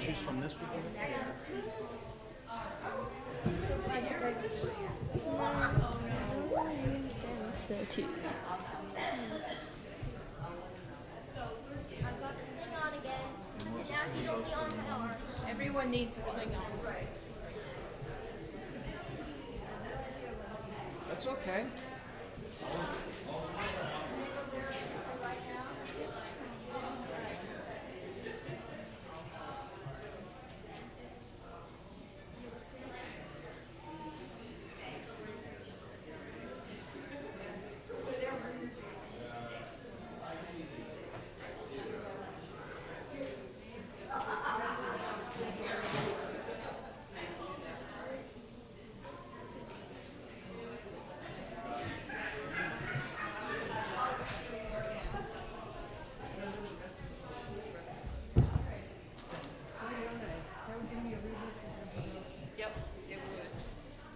choose from this would be the pair. Density. Everyone needs a Klingon. That's okay. Yep, it would.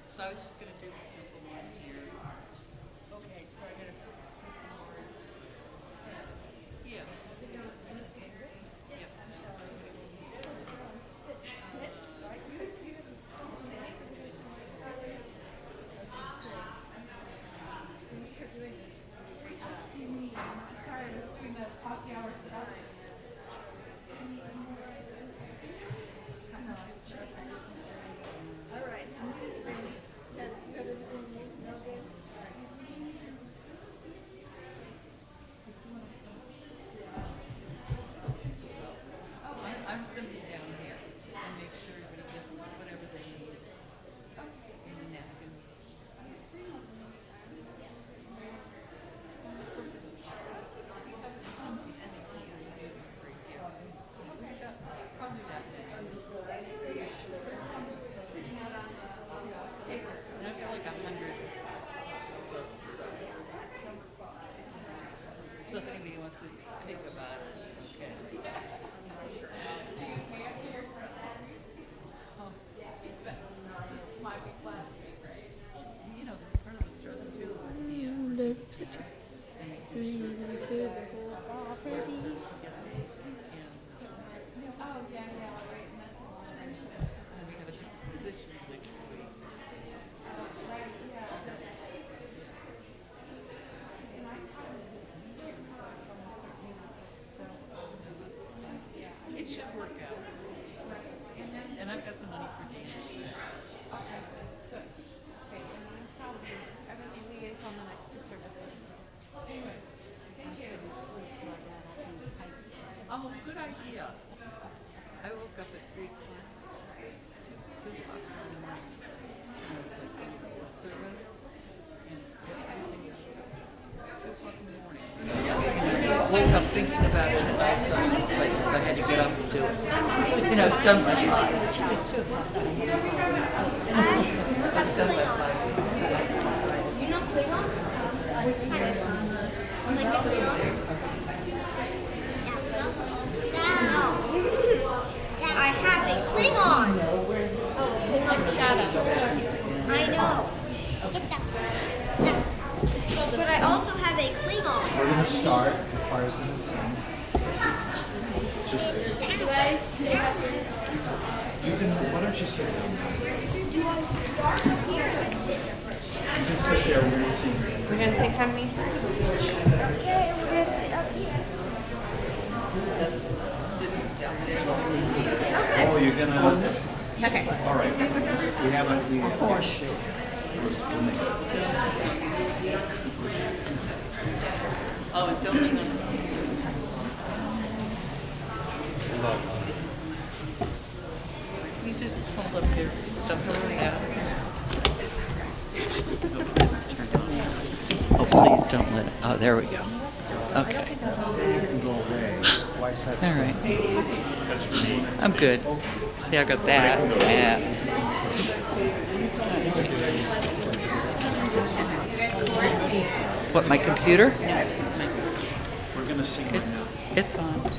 So I was just going to do the simple one here. Okay, so I'm going to put some words. Yeah. Yes. I'm just going to be down here and make sure everybody gets whatever they need in a napkin. I'll do that. And I've got like 100 books, so if anybody wants to think about it, it's okay. You know, part of the stress too is Density. Three physical where properties. service gets in. And we have a position next week. So it doesn't. It should work out. And I've got the money for dinner. Oh, good idea. I woke up at 3 o'clock, 2 o'clock in the morning. And I was like, the service and everything else. 2 o'clock in the morning. I woke up thinking about it at the place. I had to get up and do it. You know, it's done by 5. It's done by 5. You know Klingon? Like the Klingon? I have a Klingon! Oh, Klingon shadow. I know. But I also have a Klingon. We're going to start. The choir's going to sing. Do I stay up here? You can, why don't you sit down? Do I start here or do I sit here first? You can sit there when we sing. You're going to think on me? Okay, we're going to sit up here. This is down there. Oh, you're going to... Okay. All right. We have a horse. Oh, and don't lean on. You just hold up your stuff like that. Oh, please don't let it. Oh, there we go. Okay. All right. I'm good. See, I got that. Yeah. What, my computer? We're going to sing. It's on.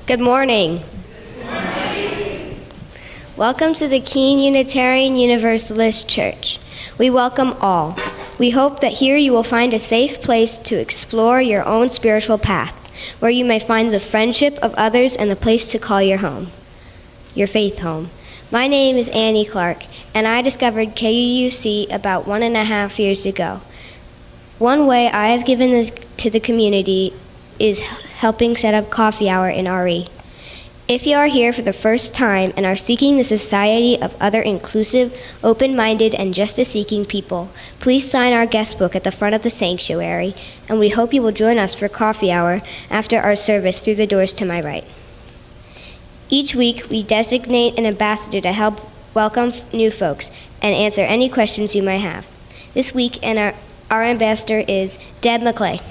Good morning. Welcome to the Keene Unitarian Universalist Church. We welcome all. We hope that here you will find a safe place to explore your own spiritual path. where you may find the friendship of others and the place to call your home, your faith home. My name is Andi Clark, and I discovered KUUC about 1.5 years ago. One way I have given this to the community is helping set up coffee hour in RE. If you are here for the first time and are seeking the society of other inclusive, open-minded, and justice-seeking people, please sign our guest book at the front of the sanctuary, and we hope you will join us for coffee hour after our service through the doors to my right. Each week, we designate an ambassador to help welcome new folks and answer any questions you might have. This week, our ambassador is Deb McClay.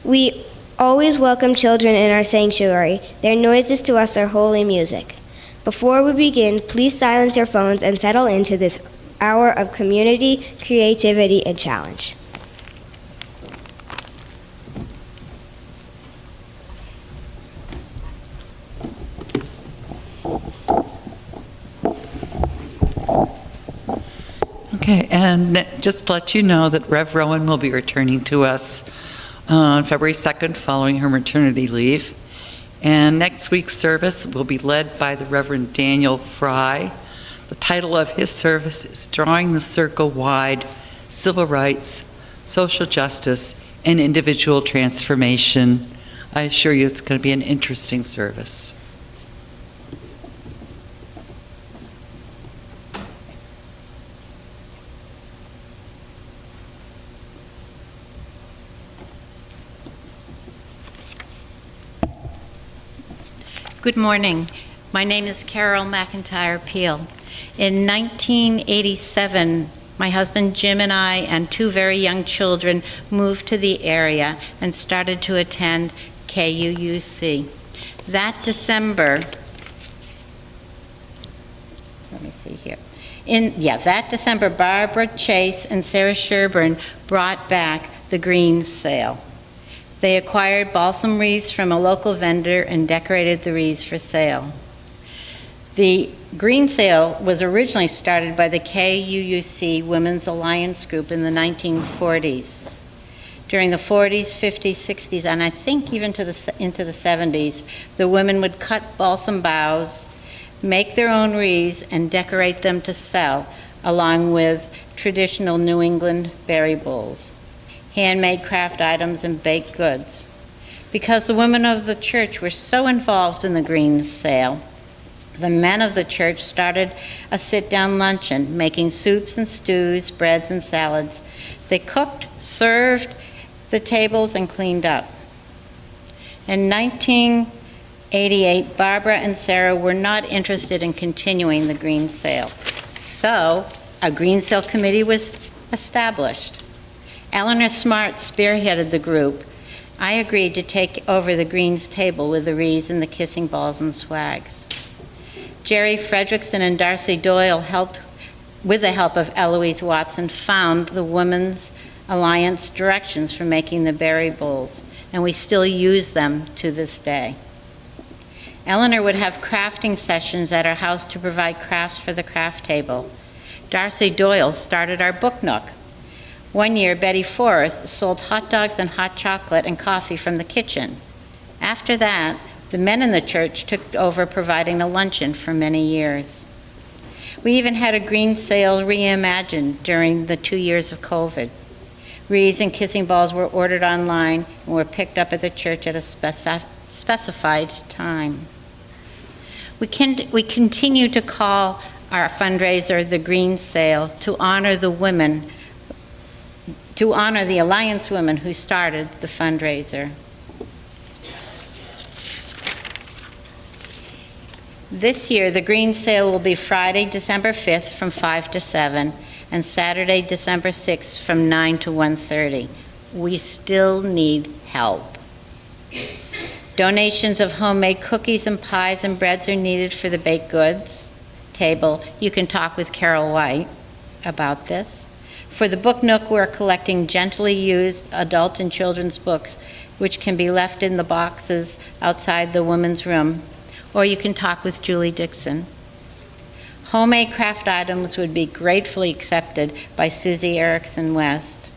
We always welcome children in our sanctuary. Their noises to us are holy music. Before we begin, please silence your phones and settle into this hour of community, creativity, and challenge. Okay, and just to let you know that Rev Rowan will be returning to us on February 2nd following her maternity leave. And next week's service will be led by the Reverend Daniel Fry. The title of his service is Drawing the Circle Wide, Civil Rights, Social Justice, and Individual Transformation. I assure you it's going to be an interesting service. Good morning. My name is Carol McIntyre Peel. In 1987, my husband Jim and I and 2 very young children moved to the area and started to attend KUUC. That December, that December, Barbara Chase and Sarah Sherburne brought back the greens sale. They acquired balsam wreaths from a local vendor and decorated the wreaths for sale. The green sale was originally started by the KUUC Women's Alliance Group in the 1940s. During the 40s, 50s, 60s, and I think even into the 70s, the women would cut balsam boughs, make their own wreaths, and decorate them to sell, along with traditional New England berry bowls, handmade craft items, and baked goods. Because the women of the church were so involved in the greens sale, the men of the church started a sit-down luncheon, making soups and stews, breads and salads. They cooked, served the tables, and cleaned up. In 1988, Barbara and Sarah were not interested in continuing the green sale, so a green sale committee was established. Eleanor Smart spearheaded the group. I agreed to take over the greens table with the wreaths and the kissing balls and swags. Jerry Fredrickson and Darcy Doyle helped, with the help of Eloise Watson, found the Women's Alliance directions for making the berry bowls, and we still use them to this day. Eleanor would have crafting sessions at our house to provide crafts for the craft table. Darcy Doyle started our book nook. One year, Betty Forrest sold hot dogs and hot chocolate and coffee from the kitchen. After that, the men in the church took over providing a luncheon for many years. We even had a green sale reimagined during the 2 years of COVID. Wreaths and kissing balls were ordered online and were picked up at the church at a specified time. We continue to call our fundraiser the Green Sale to honor the women, to honor the Alliance women who started the fundraiser. This year, the Green Sale will be Friday, December 5th from 5 to 7, and Saturday, December 6th from 9 to 1:30. We still need help. Donations of homemade cookies and pies and breads are needed for the baked goods table. You can talk with Carol White about this. For the Book Nook, we're collecting gently used adult and children's books, which can be left in the boxes outside the women's room, or you can talk with Julie Dixon. Homemade craft items would be gratefully accepted by Susie Erickson West.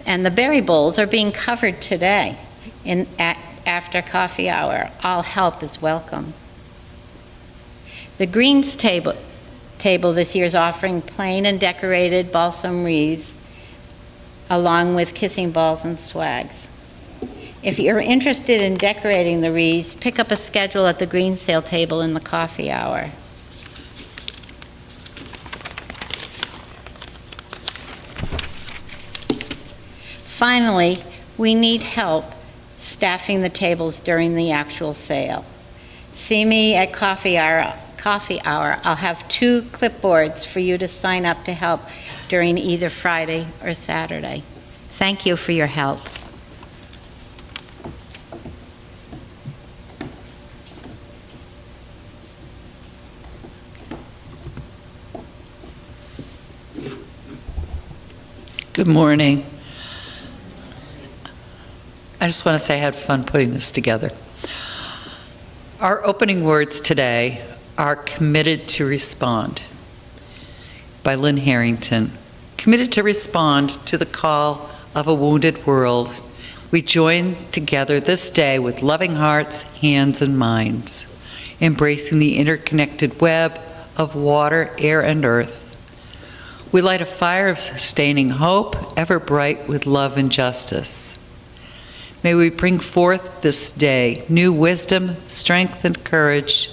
And the berry bowls are being covered today after coffee hour. All help is welcome. The greens table this year is offering plain and decorated balsam wreaths along with kissing balls and swags. If you're interested in decorating the wreaths, pick up a schedule at the green sale table in the coffee hour. Finally, we need help staffing the tables during the actual sale. See me at coffee hour. I'll have 2 clipboards for you to sign up to help during either Friday or Saturday. Thank you for your help. Good morning. I just want to say I had fun putting this together. Our opening words today are Committed to Respond by Lynn Harrington. Committed to respond to the call of a wounded world, we join together this day with loving hearts, hands, and minds, embracing the interconnected web of water, air, and earth. We light a fire of sustaining hope, ever bright with love and justice. May we bring forth this day new wisdom, strength, and courage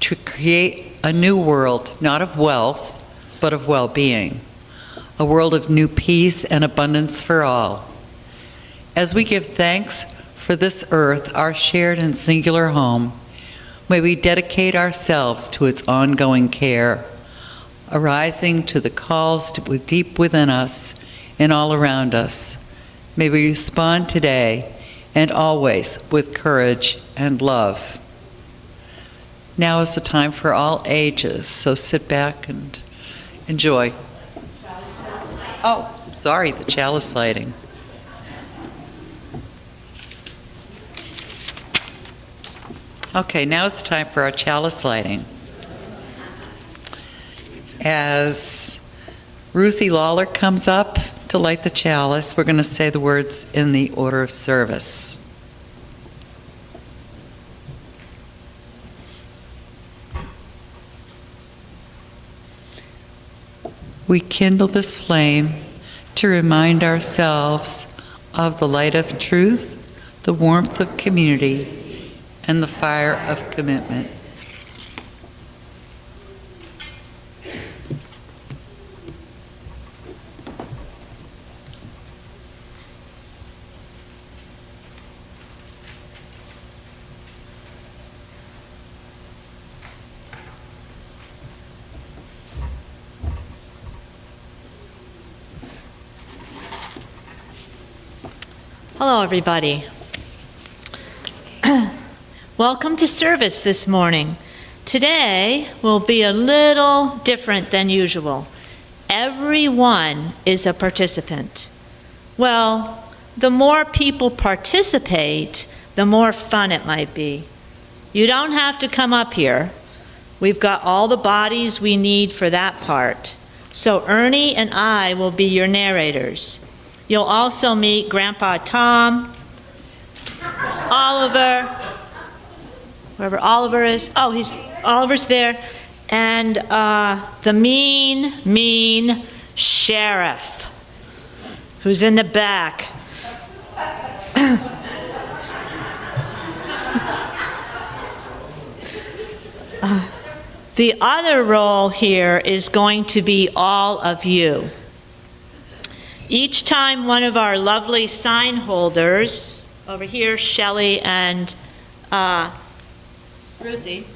to create a new world, not of wealth, but of well-being, a world of new peace and abundance for all. As we give thanks for this earth, our shared and singular home, may we dedicate ourselves to its ongoing care, arising to the calls deep within us and all around us. May we respond today and always with courage and love. Now is the time for all ages, so sit back and enjoy. Oh, sorry, the chalice lighting. Okay, now is the time for our chalice lighting. As Ruthie Lawler comes up to light the chalice, we're going to say the words in the order of service. We kindle this flame to remind ourselves of the light of truth, the warmth of community, and the fire of commitment. Hello, everybody. Welcome to service this morning. Today will be a little different than usual. Everyone is a participant. Well, the more people participate, the more fun it might be. You don't have to come up here. We've got all the bodies we need for that part. So Ernie and I will be your narrators. You'll also meet Grandpa Tom, Oliver, wherever Oliver is. Oh, Oliver's there. And the mean sheriff, who's in the back. The other role here is going to be all of you. Each time one of our lovely sign holders, over here, Shelley and Ruthie.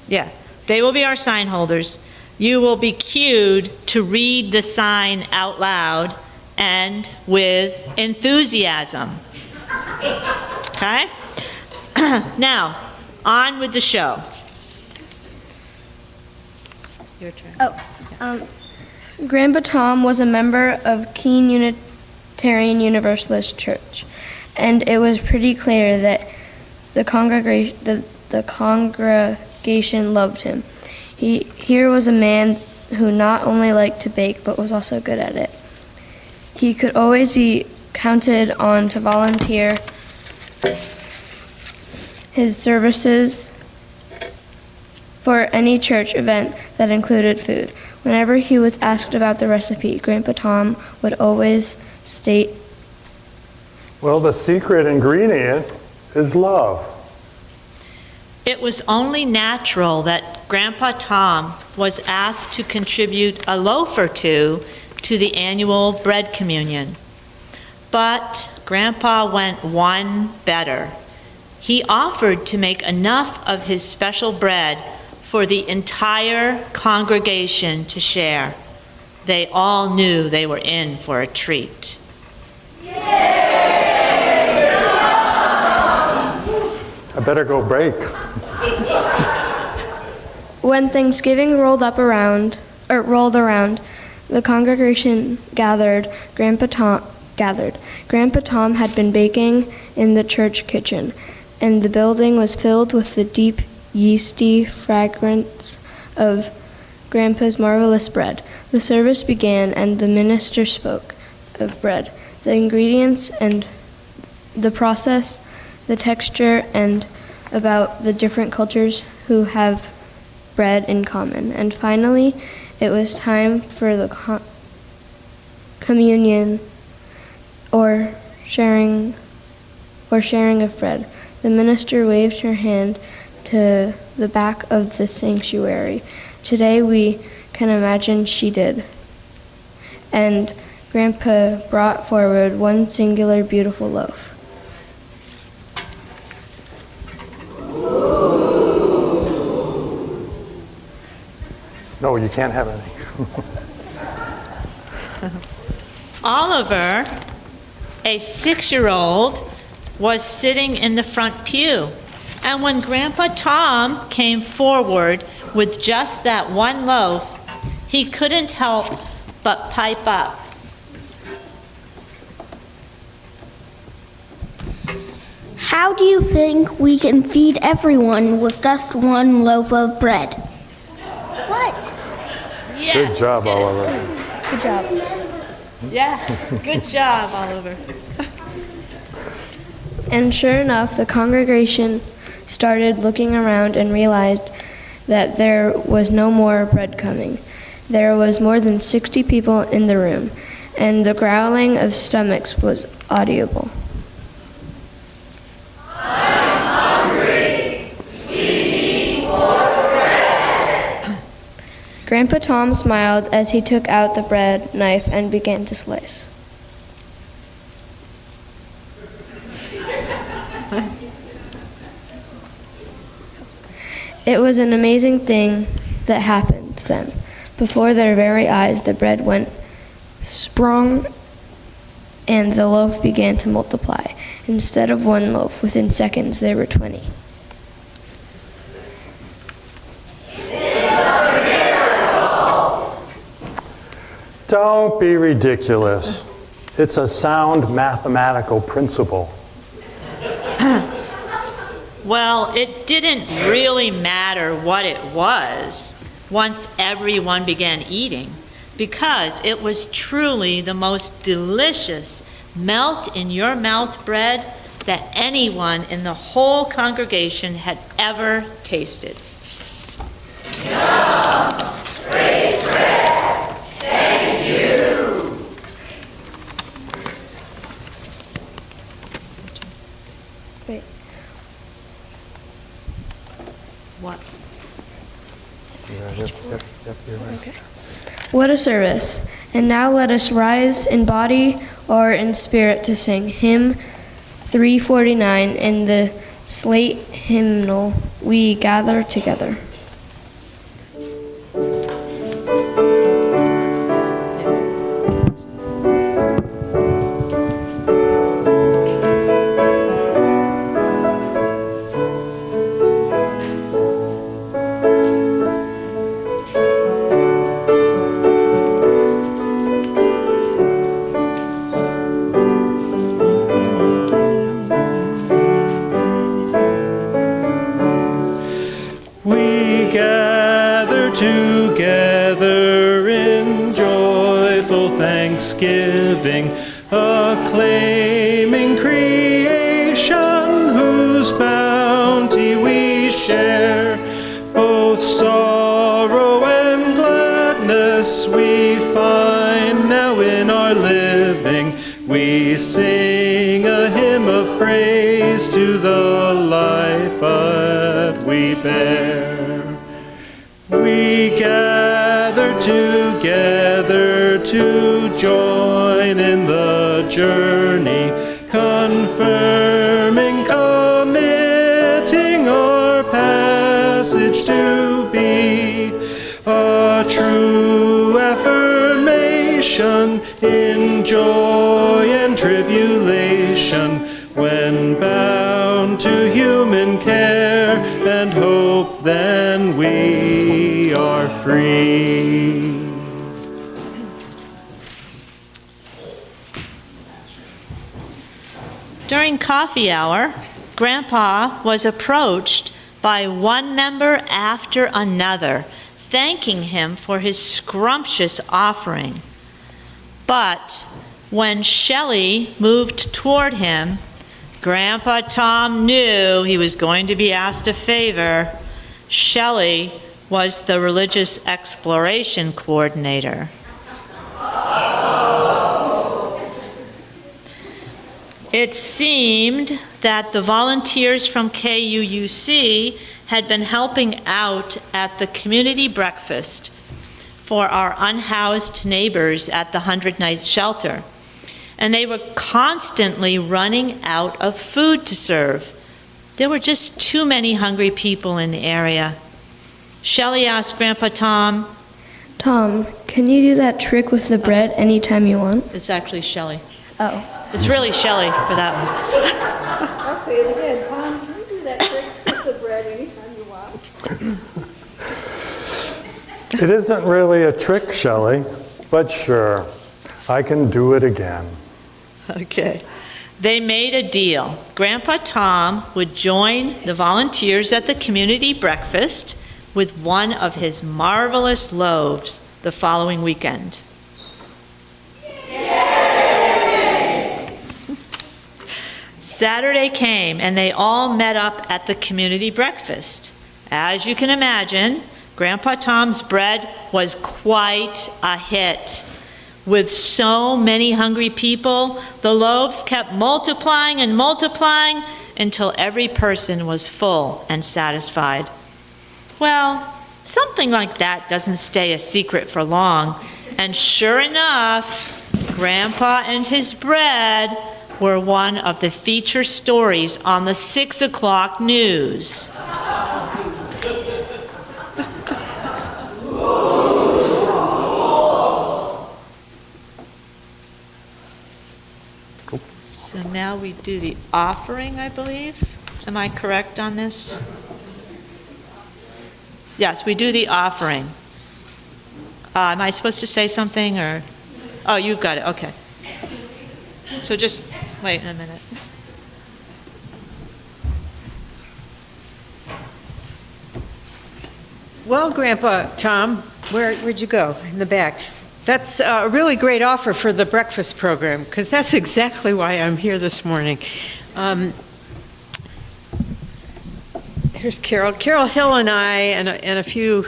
Yeah, they will be our sign holders. You will be cued to read the sign out loud and with enthusiasm. Okay? Now, on with the show. Your turn. Grandpa Tom was a member of Keene Unitarian Universalist Church, and it was pretty clear that the congregation congregation loved him. Here was a man who not only liked to bake, but was also good at it. He could always be counted on to volunteer his services for any church event that included food. Whenever he was asked about the recipe, Grandpa Tom would always state, Well, the secret ingredient is love. It was only natural that Grandpa Tom was asked to contribute a loaf or two to the annual bread communion. But Grandpa went one better. He offered to make enough of his special bread for the entire congregation to share. They all knew they were in for a treat. I better go bake. when Thanksgiving rolled around, the congregation gathered. Grandpa Tom had been baking in the church kitchen, and the building was filled with the deep, yeasty fragrance of Grandpa's marvelous bread. The service began, and the minister spoke of bread, the ingredients and the process, the texture, and about the different cultures who have bread in common. And finally, it was time for the communion or sharing of bread. The minister waved her hand to the back of the sanctuary. Today we can imagine she did. And Grandpa brought forward one singular beautiful loaf. No, you can't have any. Oliver, a 6-year-old, was sitting in the front pew. And when Grandpa Tom came forward with just that one loaf, he couldn't help but pipe up. How do you think we can feed everyone with just one loaf of bread? What? Yes, Good job, Oliver. Good job. Yes, good job, Oliver. And sure enough, the congregation started looking around and realized that there was no more bread coming. There was more than 60 people in the room, and the growling of stomachs was audible. Grandpa Tom smiled as he took out the bread knife and began to slice. It was an amazing thing that happened then. Before their very eyes, the bread went sprung and the loaf began to multiply. Instead of one loaf, within seconds there were 20. Don't be ridiculous. It's a sound mathematical principle. Well, it didn't really matter what it was once everyone began eating, because it was truly the most delicious melt-in-your-mouth bread that anyone in the whole congregation had ever tasted. Yum! Great bread! Thank you! Wait. What? Yep, you're right. Okay. What a service. And now let us rise in body or in spirit to sing hymn 349 in the slate hymnal, We Gather Together. We gather together in joyful thanksgiving, acclaiming creation whose bounty we share. Both sorrow and gladness we find now in our living. We sing a hymn of praise to the life that we bear. We gather together to join in the journey, confirming, committing our passage to be a true affirmation in joy and tribulation, when bound to human care and hope, then we are free. During coffee hour, Grandpa was approached by one member after another, thanking him for his scrumptious offering. But when Shelley moved toward him, Grandpa Tom knew he was going to be asked a favor. Shelley was the religious exploration coordinator. It seemed that the volunteers from KUUC had been helping out at the community breakfast for our unhoused neighbors at the 100 Nights Shelter, and they were constantly running out of food to serve. There were just too many hungry people in the area. Shelley asked Grandpa Tom, Tom, can you do that trick with the bread anytime you want? it's actually Shelley. Oh. It's really Shelley for that one. I'll say it again. Tom, can you do that trick with the bread anytime you want? It isn't really a trick, Shelley, but sure, I can do it again. Okay. They made a deal. Grandpa Tom would join the volunteers at the community breakfast with one of his marvelous loaves the following weekend. Saturday came, and they all met up at the community breakfast. As you can imagine, Grandpa Tom's bread was quite a hit. With so many hungry people, the loaves kept multiplying and multiplying until every person was full and satisfied. Well, something like that doesn't stay a secret for long, and sure enough, Grandpa and his bread were one of the feature stories on the 6 o'clock news. So now we do the offering, I believe. Am I correct on this? Yes, we do the offering. Am I supposed to say something, or? Oh, you've got it, okay. So just wait a minute. Well, Grandpa Tom, where'd you go? In the back. That's a really great offer for the breakfast program, because that's exactly why I'm here this morning. Here's Carol. Carol Hill and I and a few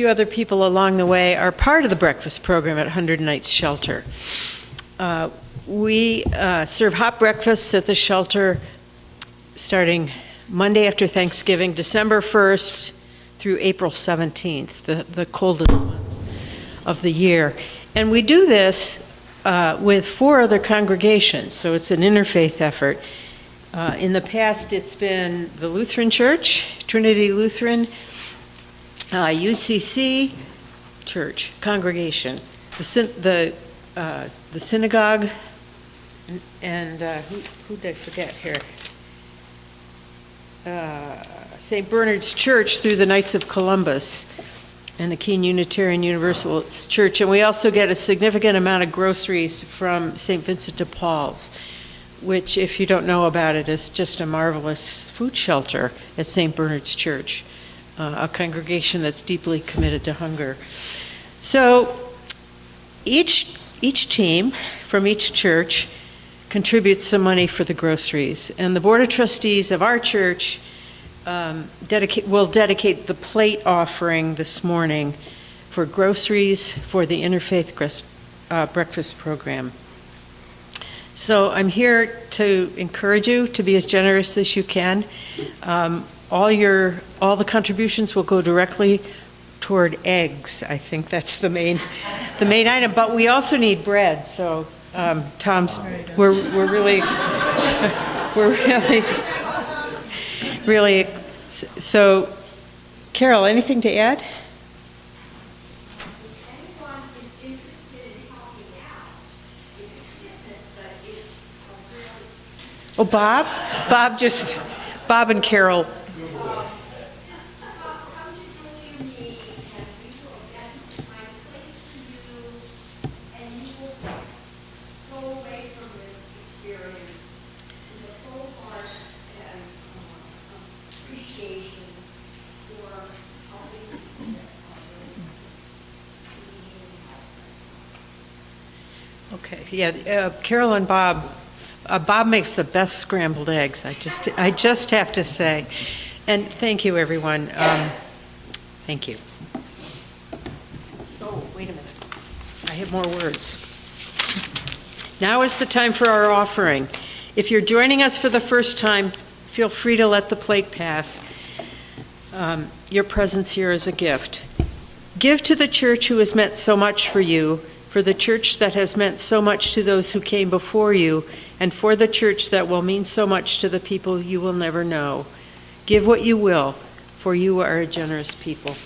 other people along the way are part of the breakfast program at 100 Nights Shelter. We serve hot breakfasts at the shelter starting Monday after Thanksgiving, December 1st through April 17th, the coldest months of the year. And we do this with 4 other congregations, so it's an interfaith effort. In the past, it's been the Lutheran Church, Trinity Lutheran, UCC Church congregation, the synagogue, and who did I forget here? St. Bernard's Church through the Knights of Columbus and the Keene Unitarian Universalist Church. And we also get a significant amount of groceries from St. Vincent de Paul's, which, if you don't know about it, is just a marvelous food shelter at St. Bernard's Church. a congregation that's deeply committed to hunger. So each team from each church contributes some money for the groceries, and the Board of Trustees of our church will dedicate the plate offering this morning for groceries for the Interfaith Breakfast Program. So I'm here to encourage you to be as generous as you can. All the contributions will go directly toward eggs. I think that's the main item. But we also need bread. So Tom's, we're really really. So, Carol, anything to add? Oh, Bob and Carol. Okay, yeah, Carol and Bob. Bob makes the best scrambled eggs. I just have to say, and thank you, everyone. Thank you. Oh, wait a minute. I have more words. Now is the time for our offering. If you're joining us for the first time, feel free to let the plate pass. Your presence here is a gift. Give to the church who has meant so much for you, for the church that has meant so much to those who came before you, and for the church that will mean so much to the people you will never know. Give what you will, for you are a generous people.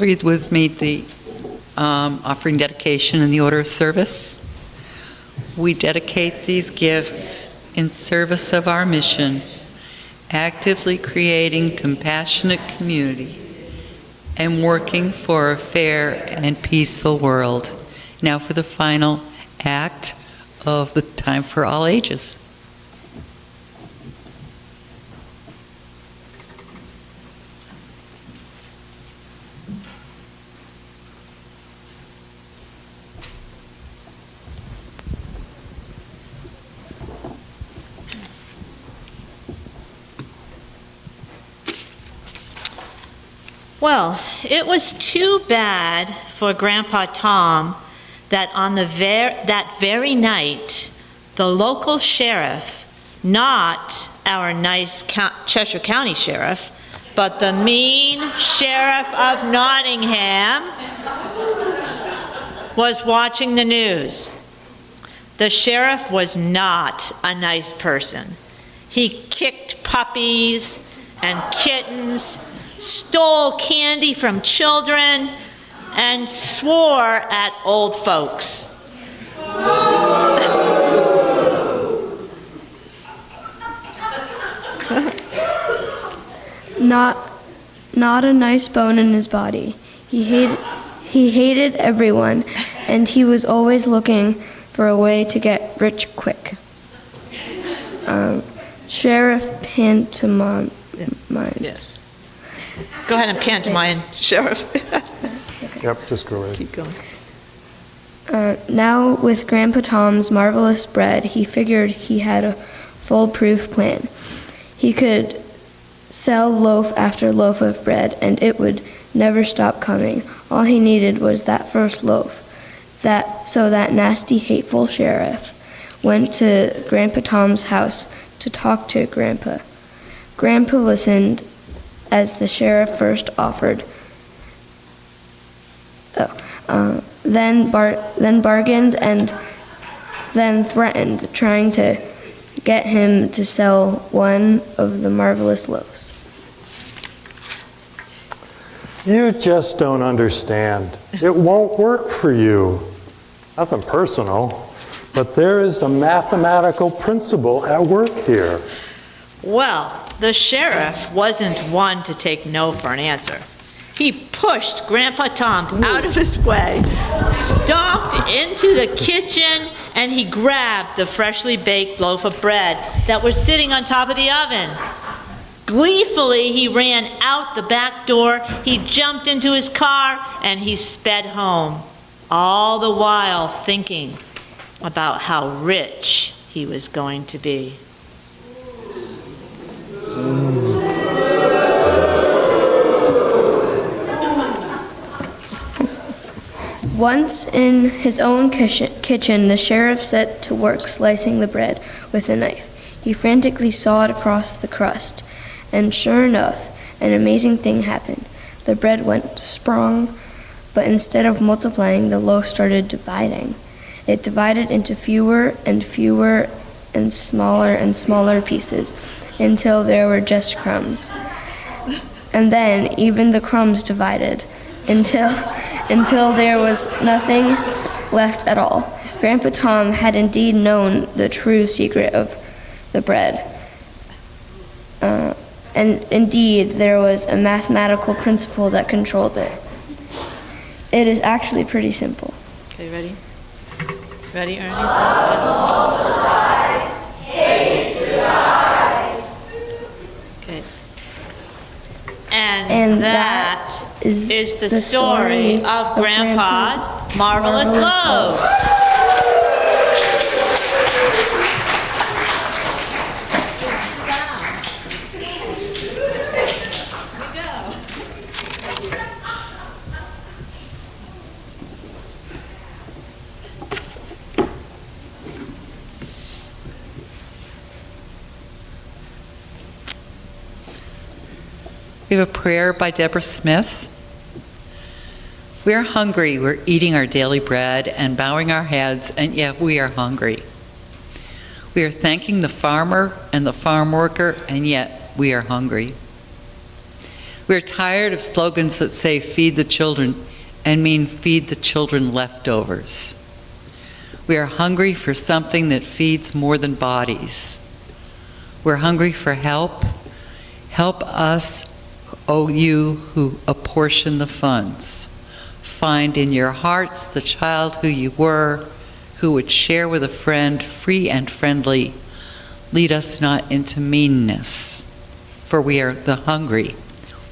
read with me the offering dedication and the order of service. We dedicate these gifts in service of our mission, actively creating compassionate community and working for a fair and peaceful world. Now for the final act of the Time for All Ages. Well, it was too bad for Grandpa Tom that on that very night, the local sheriff, not our nice Cheshire County sheriff, but the mean sheriff of Nottingham, was watching the news. The sheriff was not a nice person. He kicked puppies and kittens, stole candy from children, and swore at old folks. Not a nice bone in his body. He hated everyone, and he was always looking for a way to get rich quick. Sheriff pantomime. Yes. Go ahead and pantomime, Sheriff. Yep, just go ahead. Keep going. Now, with Grandpa Tom's marvelous bread, he figured he had a foolproof plan. He could sell loaf after loaf of bread, and it would never stop coming. All he needed was that first loaf. So that nasty, hateful sheriff went to Grandpa Tom's house to talk to Grandpa. Grandpa listened as the sheriff first offered. Then bargained and then threatened, trying to get him to sell one of the marvelous loaves. You just don't understand. It won't work for you. Nothing personal, but there is a mathematical principle at work here. Well, the sheriff wasn't one to take no for an answer. He pushed Grandpa Tom out of his way, stomped into the kitchen, and he grabbed the freshly baked loaf of bread that was sitting on top of the oven. Gleefully, he ran out the back door, he jumped into his car, and he sped home, all the while thinking about how rich he was going to be. Once in his own kitchen, the sheriff set to work slicing the bread with a knife. He frantically sawed across the crust, and sure enough, an amazing thing happened. The bread went sprung, but instead of multiplying, the loaf started dividing. It divided into fewer and fewer and smaller pieces until there were just crumbs. And then even the crumbs divided until there was nothing left at all. Grandpa Tom had indeed known the true secret of the bread. And indeed, there was a mathematical principle that controlled it. It is actually pretty simple. Okay, ready? Ready, Ernie? Okay. And that is the story of Grandpa's marvelous loaves. We have a prayer by Deborah Smith. We are hungry. We're eating our daily bread and bowing our heads, and yet we are hungry. We are thanking the farmer and the farm worker, and yet we are hungry. We're tired of slogans that say feed the children and mean feed the children leftovers. We are hungry for something that feeds more than bodies. We're hungry for help. Help us, O you who apportion the funds. Find in your hearts the child who you were, who would share with a friend, free and friendly. Lead us not into meanness, for we are the hungry.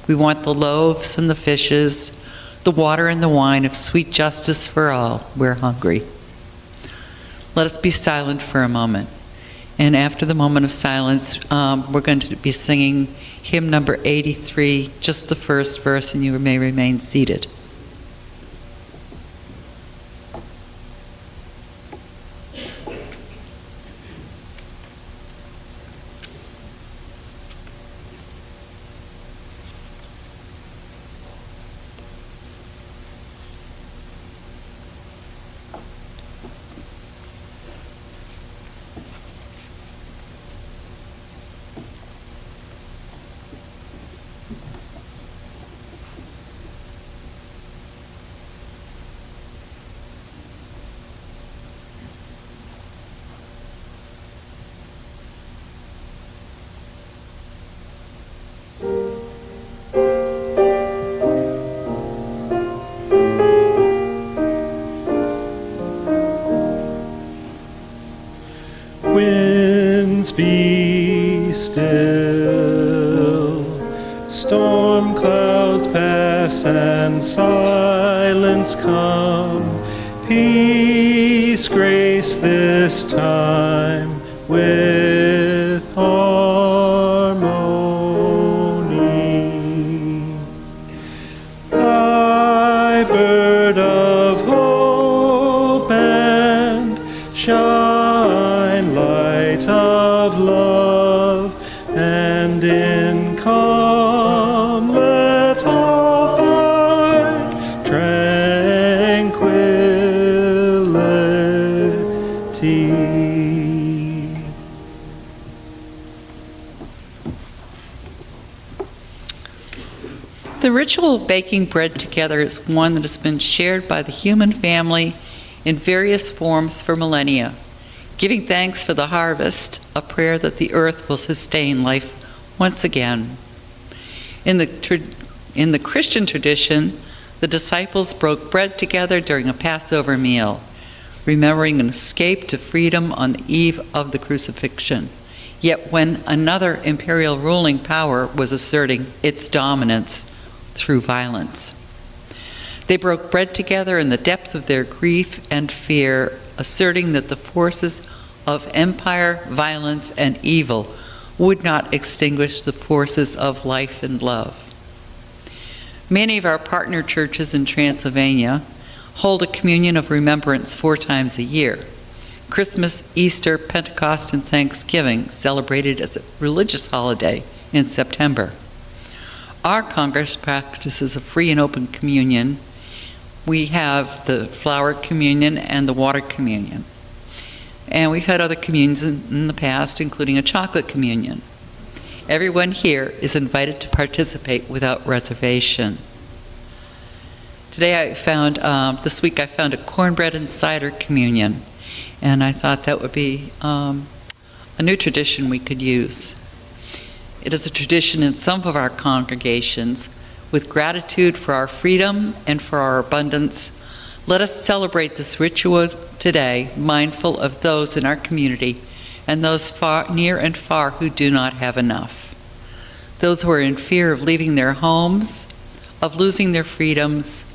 We want the loaves and the fishes, the water and the wine of sweet justice for all. We're hungry. Let us be silent for a moment. And after the moment of silence, we're going to be singing hymn number 83, just the first verse, and you may remain seated. Winds be still, storm clouds pass and silence come. Peace grace this time with harmony. Thy bird of hope and shine, light of love, and in calm let all find tranquility. The ritual of baking bread together is one that has been shared by the human family in various forms for millennia. Giving thanks for the harvest, a prayer that the earth will sustain life once again. In the Christian tradition, the disciples broke bread together during a Passover meal, remembering an escape to freedom on the eve of the crucifixion. Yet when another imperial ruling power was asserting its dominance through violence, they broke bread together in the depth of their grief and fear, asserting that the forces of empire, violence, and evil would not extinguish the forces of life and love. Many of our partner churches in Transylvania hold a communion of remembrance 4 times a year: Christmas, Easter, Pentecost, and Thanksgiving, celebrated as a religious holiday in September. Our Congress practices a free and open communion. We have the flour communion and the water communion. And we've had other communions in the past, including a chocolate communion. Everyone here is invited to participate without reservation. Today this week I found a cornbread and cider communion, and I thought that would be a new tradition we could use. It is a tradition in some of our congregations. With gratitude for our freedom and for our abundance, let us celebrate this ritual today, mindful of those in our community and those near and far who do not have enough. Those who are in fear of leaving their homes, of losing their freedoms,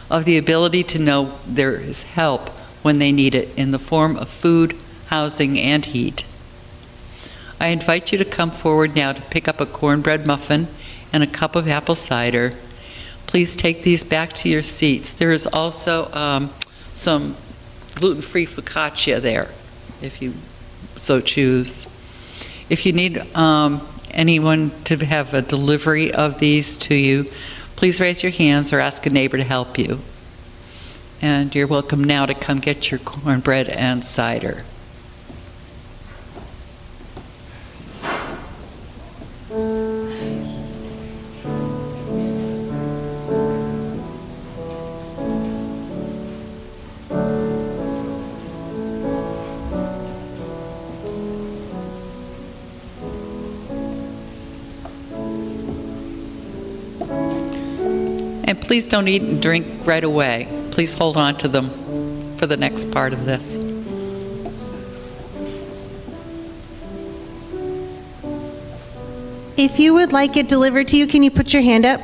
of the ability to know there is help when they need it in the form of food, housing, and heat. I invite you to come forward now to pick up a cornbread muffin and a cup of apple cider. Please take these back to your seats. There is also some gluten-free focaccia there, if you so choose. If you need anyone to have a delivery of these to you, please raise your hands or ask a neighbor to help you. And you're welcome now to come get your cornbread and cider. And please don't eat and drink right away. Please hold on to them for the next part of this. If you would like it delivered to you, can you put your hand up?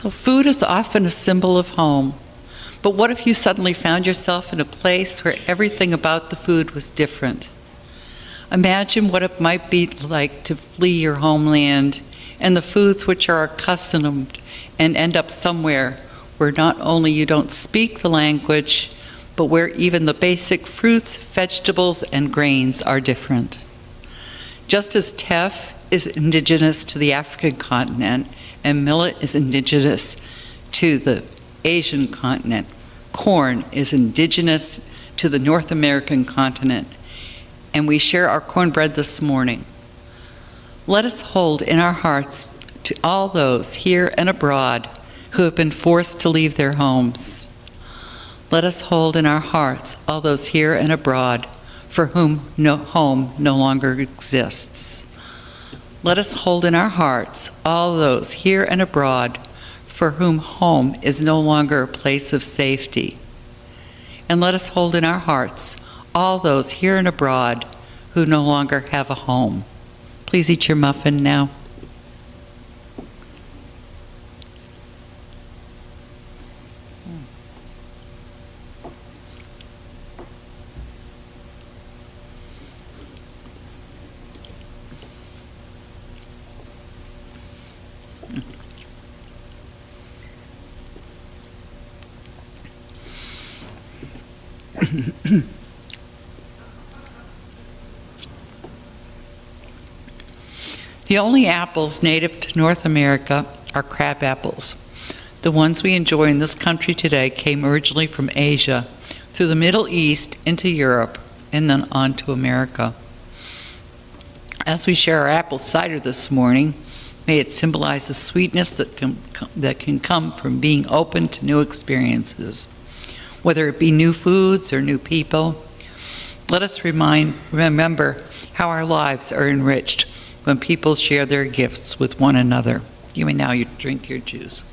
So food is often a symbol of home. But what if you suddenly found yourself in a place where everything about the food was different? Imagine what it might be like to flee your homeland and the foods which are accustomed and end up somewhere where not only you don't speak the language, but where even the basic fruits, vegetables, and grains are different. Just as teff is indigenous to the African continent and millet is indigenous to the Asian continent, corn is indigenous to the North American continent, and we share our cornbread this morning. Let us hold in our hearts to all those here and abroad who have been forced to leave their homes. Let us hold in our hearts all those here and abroad for whom no home no longer exists. Let us hold in our hearts all those here and abroad for whom home is no longer a place of safety. And let us hold in our hearts all those here and abroad who no longer have a home. Please eat your muffin now. The only apples native to North America are crab apples. The ones we enjoy in this country today came originally from Asia, through the Middle East into Europe, and then on to America. As we share our apple cider this morning, may it symbolize the sweetness that can come from being open to new experiences, whether it be new foods or new people. Let us remember how our lives are enriched when people share their gifts with one another. You may now drink your juice.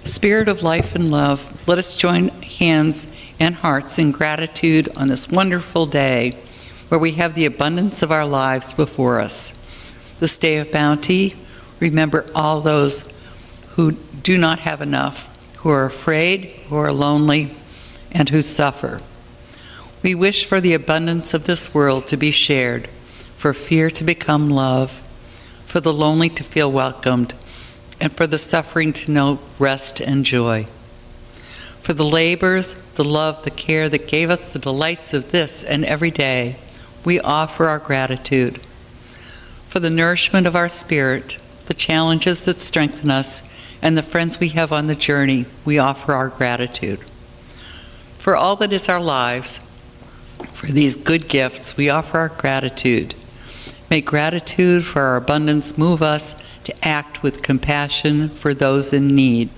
Spirit of life and love, let us join hands and hearts in gratitude on this wonderful day where we have the abundance of our lives before us. This day of bounty, remember all those who do not have enough, who are afraid, who are lonely, and who suffer. We wish for the abundance of this world to be shared, for fear to become love, for the lonely to feel welcomed, and for the suffering to know rest and joy. For the labors, the love, the care that gave us the delights of this and every day, we offer our gratitude. For the nourishment of our spirit, the challenges that strengthen us, and the friends we have on the journey, we offer our gratitude. For all that is our lives, for these good gifts, we offer our gratitude. May gratitude for our abundance move us to act with compassion for those in need.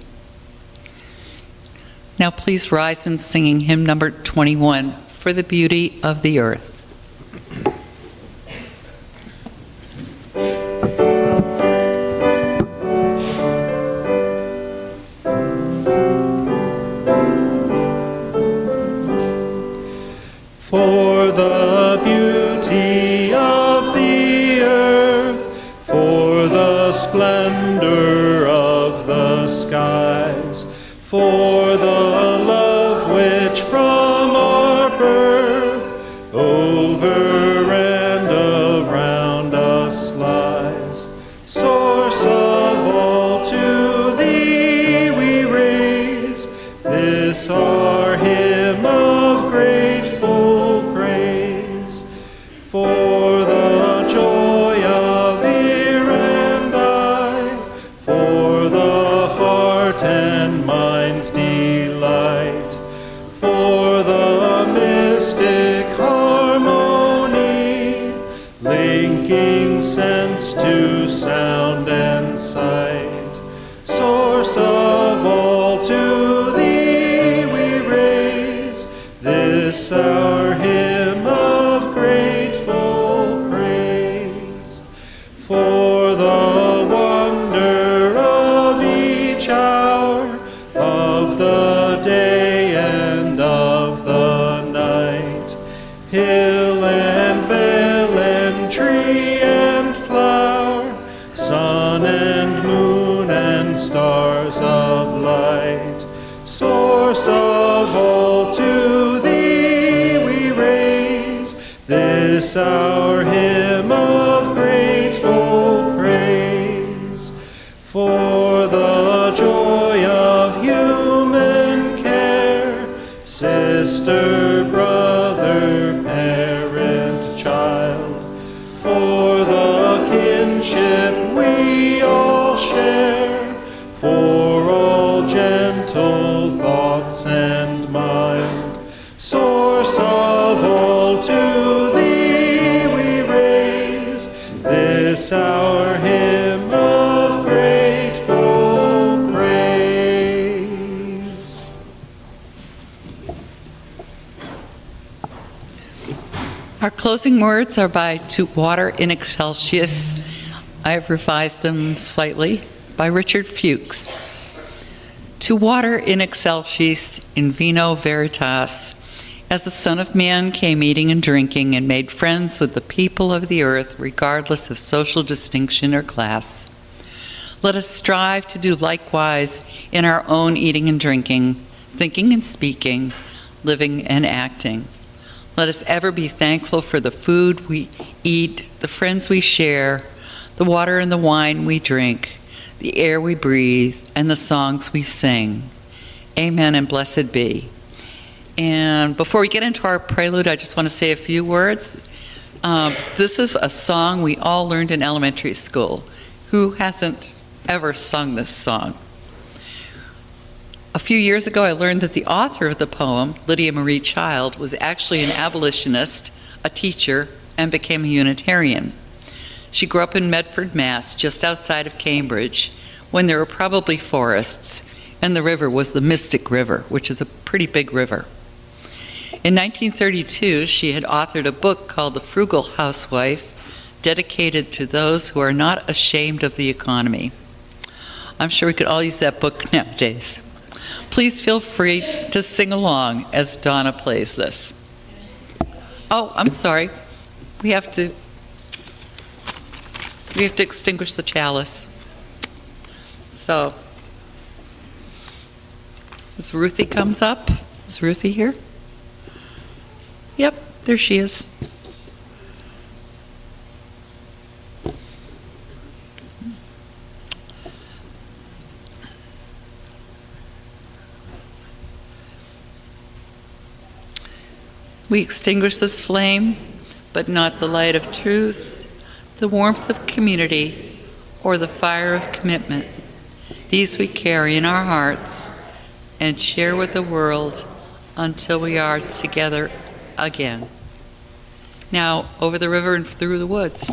Now please rise in singing hymn number 21, For the Beauty of the Earth. For the beauty of the earth, for the splendor of the skies, for the love which from our birth over and around us lies. Source of all, to thee we raise this our hymn of grateful praise. For the joy of ear and eye, for the heart and mind's delight, for the mystic harmony, linking sense to sound and sight. Source of all, to thee we raise this our hymn of grateful praise. For the wonder of each hour, of the day and of the night, this our hymn of grateful praise. For the joy of human care, sister, brother, parent, child, for the kinship we all share, for all gentle thoughts and mind, source of all to thee we raise, this our hymn of grateful praise. Our closing words are by To Water in Excelsis. I have revised them slightly, by Richard Fuchs. To water in excelsis in vino veritas, as the Son of Man came eating and drinking and made friends with the people of the earth, regardless of social distinction or class. Let us strive to do likewise in our own eating and drinking, thinking and speaking, living and acting. Let us ever be thankful for the food we eat, the friends we share, the water and the wine we drink, the air we breathe, and the songs we sing. Amen and blessed be. And before we get into our prelude, I just want to say a few words. This is a song we all learned in elementary school. Who hasn't ever sung this song? A few years ago, I learned that the author of the poem, Lydia Marie Child, was actually an abolitionist, a teacher, and became a Unitarian. She grew up in Medford, Mass., just outside of Cambridge, when there were probably forests, and the river was the Mystic River, which is a pretty big river. In 1932, she had authored a book called The Frugal Housewife, dedicated to those who are not ashamed of the economy. I'm sure we could all use that book nowadays. Please feel free to sing along as Donna plays this. Oh, I'm sorry. We have to extinguish the chalice. So, as Ruthie comes up, is Ruthie here? Yep, there she is. We extinguish this flame, but not the light of truth, the warmth of community, or the fire of commitment. These we carry in our hearts and share with the world until we are together again. Now, over the river and through the woods.